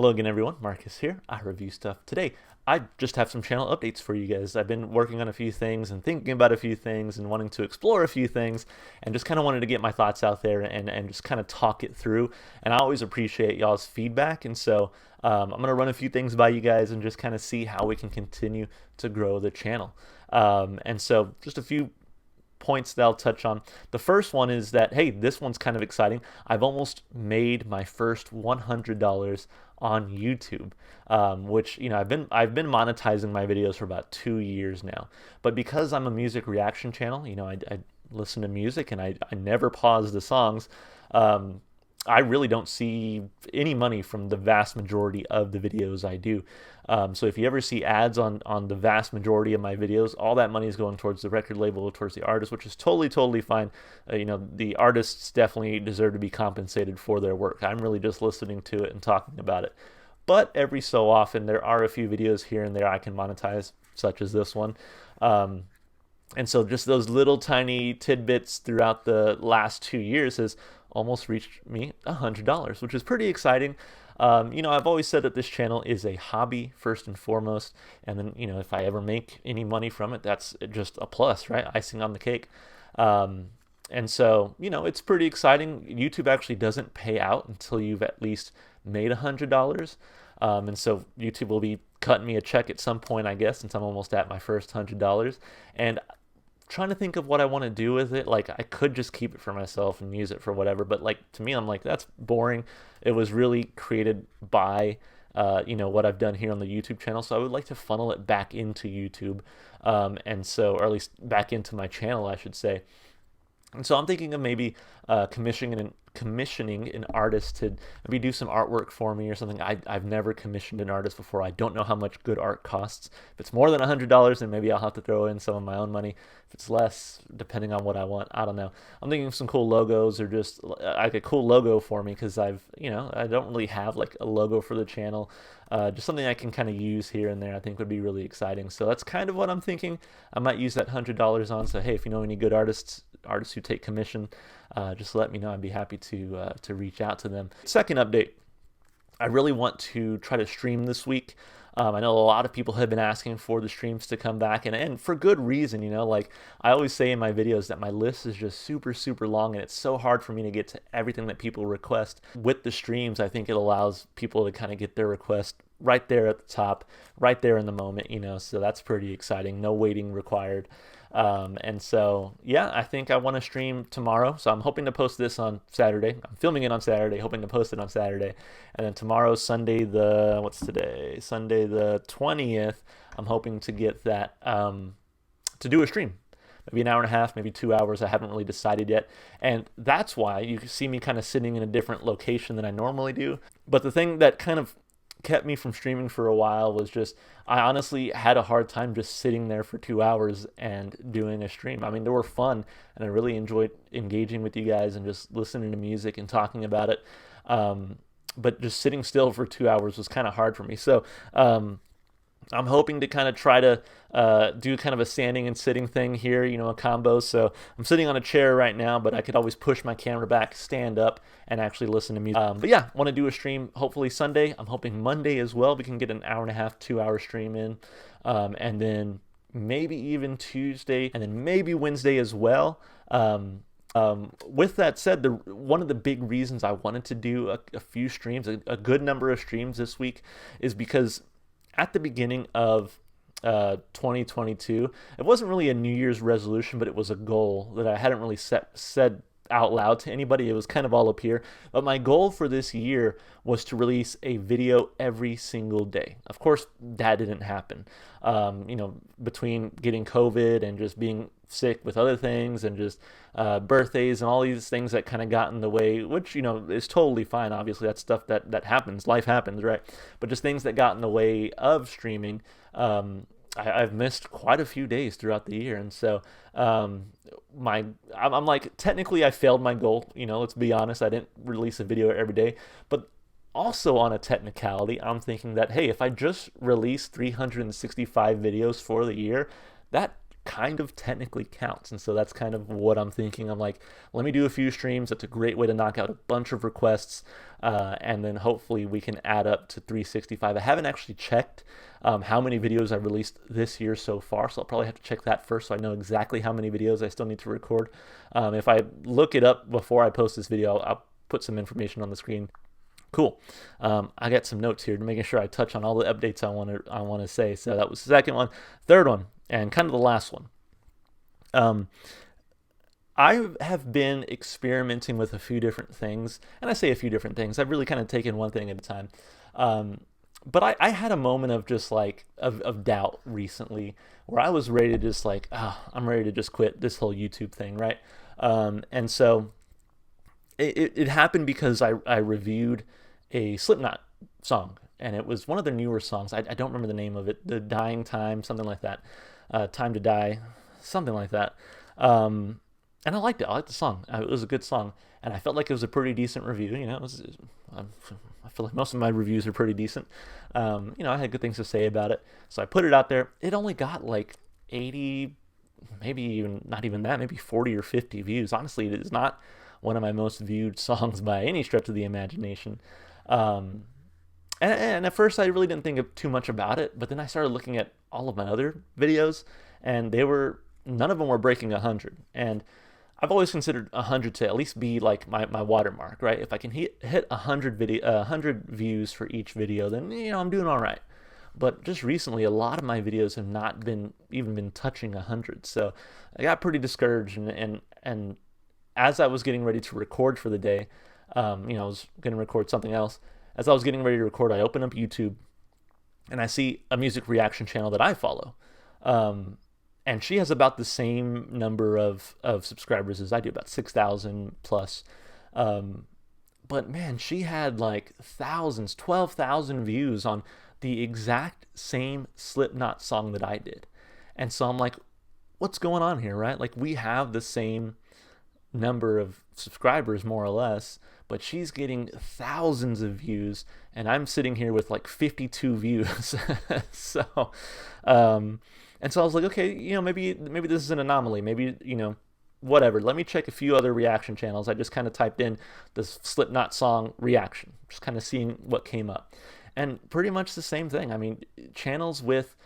Hello again, everyone. Marcus here. I review stuff. Today, I just have some channel updates for you guys. I've been working on a few things and thinking about a few things and wanting to explore a few things and just kind of wanted to get my thoughts out there and just kind of talk it through. And I always appreciate y'all's feedback. And so I'm going to run a few things by you guys and just kind of see how we can continue to grow the channel. And so just a few points that I'll touch on. The first one is that, hey, this one's kind of exciting. I've almost made my first $100 on YouTube, which I've been monetizing my videos for about 2 years now. But because I'm a music reaction channel, I listen to music and I never pause the songs. I really don't see any money from the vast majority of the videos I do. So if you ever see ads on the vast majority of my videos, all that money is going towards the record label, towards the artist, which is totally fine. The artists definitely deserve to be compensated for their work. I'm really just listening to it and talking about it. But every so often, there are a few videos here and there I can monetize, such as this one. And so just those little tiny tidbits throughout the last 2 years has almost reached me $100, which is pretty exciting. I've always said that this channel is a hobby first and foremost, and then if I ever make any money from it, that's just a plus, right? Icing on the cake. And so it's pretty exciting. YouTube actually doesn't pay out until you've at least made $100, and so YouTube will be cutting me a check at some point, I guess, since I'm almost at my first $100. And trying to think of what I want to do with it. Like, I could just keep it for myself and use it for whatever, but to me, I'm like, that's boring. It was really created by what I've done here on the YouTube channel, so I would like to funnel it back into YouTube, or at least back into my channel, I should say. And so I'm thinking of maybe commissioning an artist to maybe do some artwork for me or something. I've never commissioned an artist before. I don't know how much good art costs. If it's more than $100, then maybe I'll have to throw in some of my own money. If it's less, depending on what I want, I don't know. I'm thinking of some cool logos or just like a cool logo for me, because I don't really have like a logo for the channel. Just something I can kind of use here and there, I think would be really exciting. So that's kind of what I'm thinking. I might use that $100 on. So hey, if you know any good artists who take commission, just let me know. I'd be happy to reach out to them. Second update, I really want to try to stream this week. I know a lot of people have been asking for the streams to come back, and for good reason. Like I always say in my videos that my list is just super long, and it's so hard for me to get to everything that people request. With the streams, I think it allows people to kind of get their request right there at the top, right there in the moment, so that's pretty exciting. No waiting required. And so, yeah, I think I want to stream tomorrow. So I'm hoping to post this on Saturday. I'm filming it on Saturday, hoping to post it on Saturday. And then tomorrow, Sunday what's today? Sunday the 20th, I'm hoping to get that, to do a stream. Maybe an hour and a half, maybe 2 hours. I haven't really decided yet. And that's why you see me kind of sitting in a different location than I normally do. But the thing that kind of kept me from streaming for a while was just I honestly had a hard time just sitting there for 2 hours and doing a stream. I mean, they were fun and I really enjoyed engaging with you guys and just listening to music and talking about it, but just sitting still for 2 hours was kind of hard for me. So I'm hoping to kind of try to do kind of a standing and sitting thing here, a combo. So I'm sitting on a chair right now, but I could always push my camera back, stand up, and actually listen to music. But yeah, want to do a stream hopefully Sunday. I'm hoping Monday as well. We can get an hour and a half, 2 hour stream in, and then maybe even Tuesday, and then maybe Wednesday as well. With that said, one of the big reasons I wanted to do a few streams, a good number of streams this week, is because at the beginning of 2022, it wasn't really a New Year's resolution, but it was a goal that I hadn't really said out loud to anybody. It was kind of all up here. But my goal for this year was to release a video every single day. Of course, that didn't happen. Between getting COVID and just being sick with other things and just birthdays and all these things that kind of got in the way, which is totally fine. Obviously, that's stuff that happens. Life happens, right? But just things that got in the way of streaming. I've missed quite a few days throughout the year, and so I'm like, technically I failed my goal. Let's be honest, I didn't release a video every day, but also on a technicality, I'm thinking that hey, if I just release 365 videos for the year, that kind of technically counts. And so that's kind of what I'm thinking. I'm like, let me do a few streams. That's a great way to knock out a bunch of requests. And then hopefully we can add up to 365. I haven't actually checked how many videos I've released this year so far, so I'll probably have to check that first so I know exactly how many videos I still need to record. If I look it up before I post this video, I'll put some information on the screen. Cool. I got some notes here to making sure I touch on all the updates I want to say. So that was the second one. Third one, and kind of the last one. I have been experimenting with a few different things, and I say a few different things. I've really kind of taken one thing at a time. But I had a moment of just like of doubt recently where I was ready to just like, I'm ready to just quit this whole YouTube thing, right? And so it happened because I reviewed a Slipknot song, and it was one of their newer songs. I don't remember the name of it. The Dying Time, something like that. Time to Die, something like that. And I liked it. I liked the song. It was a good song, and I felt like it was a pretty decent review. You know, I feel like most of my reviews are pretty decent. You know, I had good things to say about it, so I put it out there. It only got like 80, maybe even not even that, maybe 40 or 50 views. Honestly, it is not one of my most viewed songs by any stretch of the imagination. And at first I really didn't think too much about it, but then I started looking at all of my other videos, and none of them were breaking 100. And I've always considered 100 to at least be like my watermark, right? If I can hit 100 views for each video, then you know I'm doing all right. But just recently, a lot of my videos have not even been touching 100, so I got pretty discouraged. And as I was getting ready to record for the day, you know, I was going to record something else. As I was getting ready to record, I open up YouTube, and I see a music reaction channel that I follow. And she has about the same number of subscribers as I do, about 6,000 plus. But man, she had like thousands, 12,000 views on the exact same Slipknot song that I did. And so I'm like, what's going on here, right? Like, we have the same number of subscribers, more or less, but she's getting thousands of views, and I'm sitting here with like 52 views. So, and so I was like, okay, you know, maybe this is an anomaly. Maybe, you know, whatever. Let me check a few other reaction channels. I just kind of typed in the Slipknot song reaction, just kind of seeing what came up. And pretty much the same thing. I mean, channels with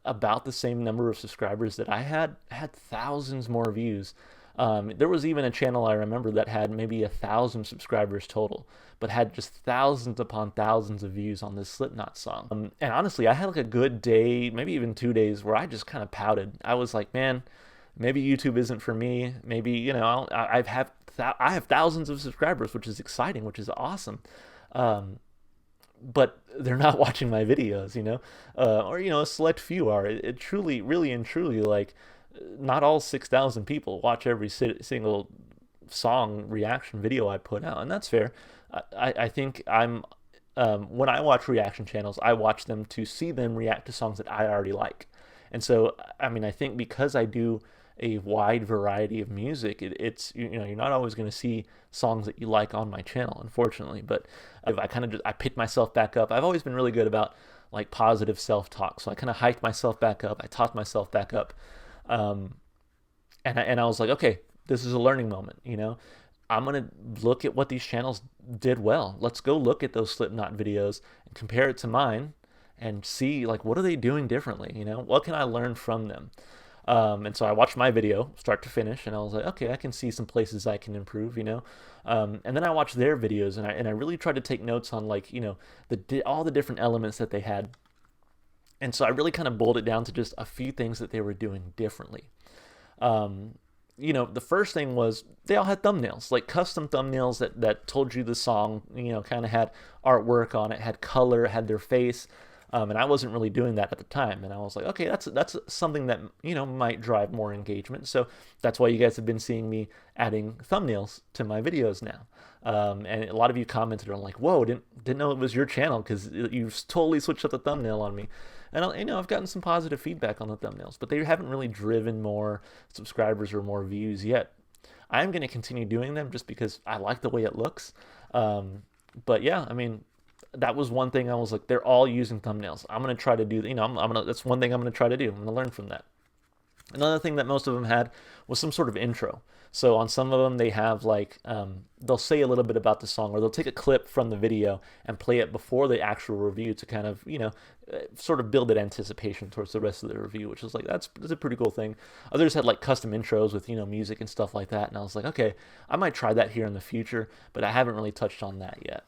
about the same number of subscribers that I had thousands more views. There was even a channel I remember that had maybe 1,000 subscribers total, but had just thousands upon thousands of views on this Slipknot song. And honestly, I had like a good day, maybe even 2 days, where I just kind of pouted. I was like, man, maybe YouTube isn't for me. Maybe, you know, I have thousands of subscribers, which is exciting, which is awesome. But they're not watching my videos, you know, or, you know, a select few are. It truly, really and truly, like, not all 6,000 people watch every single song reaction video I put out, and that's fair. I think when I watch reaction channels, I watch them to see them react to songs that I already like. And so, I mean, I think because I do a wide variety of music, it's, you know, you're not always going to see songs that you like on my channel, unfortunately. But I picked myself back up. I've always been really good about like positive self-talk, so I kind of hyped myself back up. I talked myself back up. And I was like, okay, this is a learning moment, you know. I'm gonna look at what these channels did well. Let's go look at those Slipknot videos and compare it to mine and see, like, what are they doing differently, you know? What can I learn from them? And so I watched my video start to finish, and I was like, okay, I can see some places I can improve, you know. And then I watched their videos, and I really tried to take notes on, like, you know, all the different elements that they had. And so I really kind of boiled it down to just a few things that they were doing differently. You know, the first thing was they all had thumbnails, like custom thumbnails that told you the song, you know, kind of had artwork on it, had color, had their face. And I wasn't really doing that at the time. And I was like, okay, that's something that, you know, might drive more engagement. So that's why you guys have been seeing me adding thumbnails to my videos now. And a lot of you commented on like, whoa, didn't know it was your channel because you totally switched up the thumbnail on me. And, you know, I've gotten some positive feedback on the thumbnails, but they haven't really driven more subscribers or more views yet. I'm going to continue doing them just because I like the way it looks. But yeah, I mean, that was one thing I was like, they're all using thumbnails. I'm going to try to do, you know, that's one thing I'm going to try to do. I'm going to learn from that. Another thing that most of them had was some sort of intro. So on some of them, they have like they'll say a little bit about the song, or they'll take a clip from the video and play it before the actual review to kind of sort of build that anticipation towards the rest of the review, which is like that's a pretty cool thing. Others had like custom intros with music and stuff like that, and I was like, okay, I might try that here in the future, but I haven't really touched on that yet.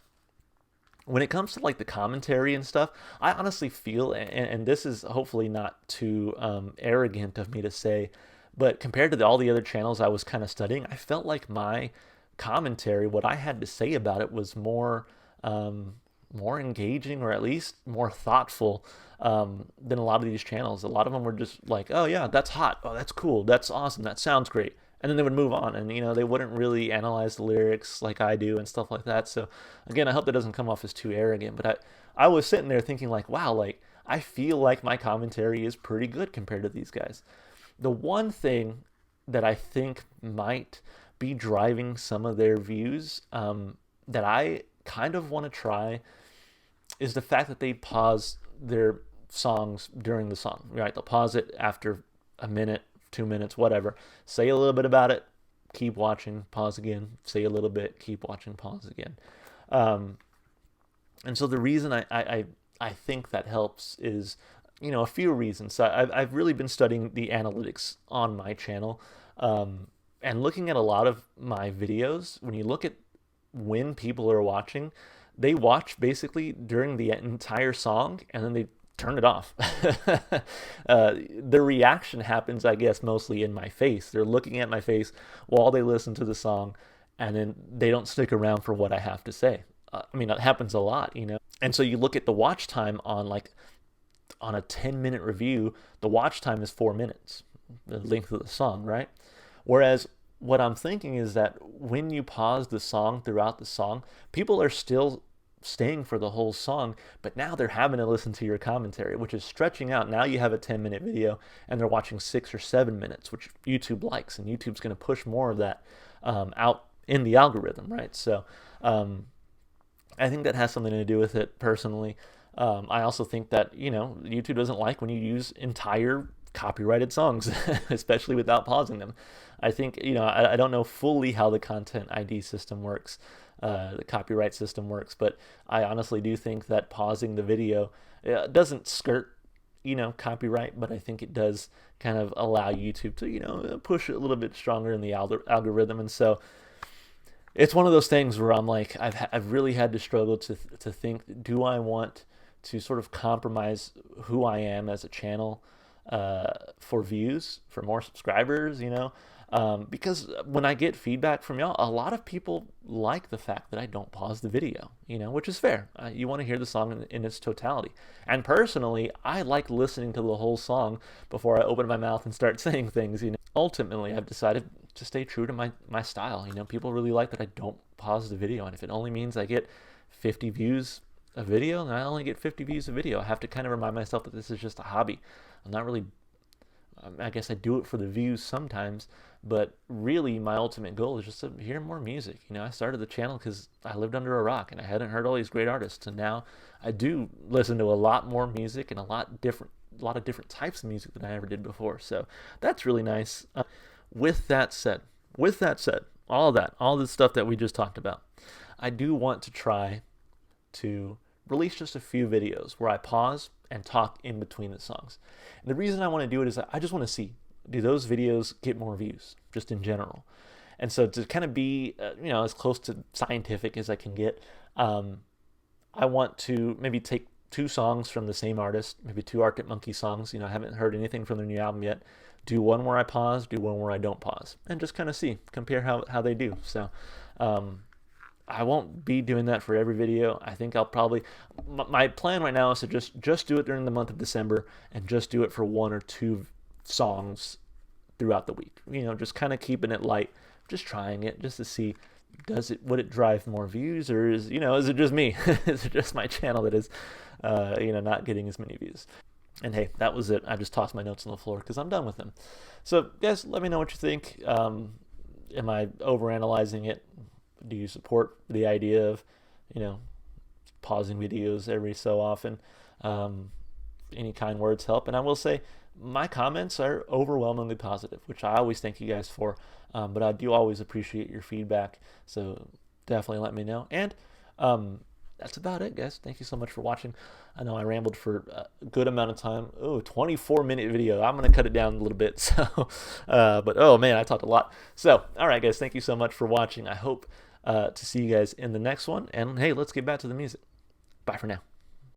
When it comes to like the commentary and stuff, I honestly feel, and this is hopefully not too arrogant of me to say, but compared to all the other channels I was kind of studying, I felt like my commentary, what I had to say about it, was more engaging, or at least more thoughtful than a lot of these channels. A lot of them were just like, oh yeah, that's hot, oh that's cool, that's awesome, that sounds great, and then they would move on, and they wouldn't really analyze the lyrics like I do and stuff like that. So again, I hope that doesn't come off as too arrogant, but I was sitting there thinking like, wow, like I feel like my commentary is pretty good compared to these guys. The one thing that I think might be driving some of their views, that I kind of want to try, is the fact that they pause their songs during the song, right? They'll pause it after a minute, 2 minutes, whatever. Say a little bit about it, keep watching, pause again, say a little bit, keep watching, pause again. Um, and so the reason I think that helps is, a few reasons. So I've really been studying the analytics on my channel, and looking at a lot of my videos. When you look at when people are watching, they watch basically during the entire song and then they turn it off. The reaction happens, I guess, mostly in my face. They're looking at my face while they listen to the song, and then they don't stick around for what I have to say. I mean, that happens a lot. And so you look at the watch time on a 10-minute review, the watch time is 4 minutes, the length of the song, right? Whereas what I'm thinking is that when you pause the song throughout the song, people are still staying for the whole song, but now they're having to listen to your commentary, which is stretching out. Now you have a 10-minute video and they're watching 6 or 7 minutes, which YouTube likes, and YouTube's going to push more of that out in the algorithm, right? So I think that has something to do with it personally. I also think that, YouTube doesn't like when you use entire copyrighted songs, especially without pausing them. I think, I don't know fully how the content ID system works, the copyright system works, but I honestly do think that pausing the video doesn't skirt, copyright, but I think it does kind of allow YouTube to, push it a little bit stronger in the algorithm. And so it's one of those things where I'm like, I've really had to struggle to think, do I want to sort of compromise who I am as a channel for views, for more subscribers, because when I get feedback from y'all, a lot of people like the fact that I don't pause the video, which is fair. You want to hear the song in its totality. And personally, I like listening to the whole song before I open my mouth and start saying things. Ultimately, I've decided to stay true to my style. People really like that I don't pause the video, and if it only means I get 50 views a video, and I only get 50 views a video, I have to kind of remind myself that this is just a hobby. I'm not really, I guess I do it for the views sometimes, but really my ultimate goal is just to hear more music. I started the channel because I lived under a rock and I hadn't heard all these great artists, and now I do listen to a lot more music and a lot of different types of music than I ever did before. So that's really nice. With that said, all the stuff that we just talked about, I do want to try to release just a few videos where I pause and talk in between the songs. And the reason I want to do it is I just want to see, do those videos get more views, just in general? And so to kind of be, as close to scientific as I can get, I want to maybe take 2 songs from the same artist, maybe 2 Arctic Monkey songs. I haven't heard anything from their new album yet. Do one where I pause, do one where I don't pause, and just kind of compare how they do. So I won't be doing that for every video. I think I'll probably, my plan right now is to just do it during the month of December and just do it for 1 or 2 songs throughout the week. Just kind of keeping it light, just trying it just to see, would it drive more views, or is it just me? Is it just my channel that is, not getting as many views? And hey, that was it. I just tossed my notes on the floor because I'm done with them. So guys, let me know what you think. Am I overanalyzing it? Do you support the idea of, pausing videos every so often? Any kind words help. And I will say, my comments are overwhelmingly positive, which I always thank you guys for. But I do always appreciate your feedback. So definitely let me know. And that's about it, guys. Thank you so much for watching. I know I rambled for a good amount of time. Oh, 24-minute video. I'm going to cut it down a little bit. So, but oh man, I talked a lot. So, all right, guys. Thank you so much for watching. I hope to see you guys in the next one. And hey, let's get back to the music. Bye for now.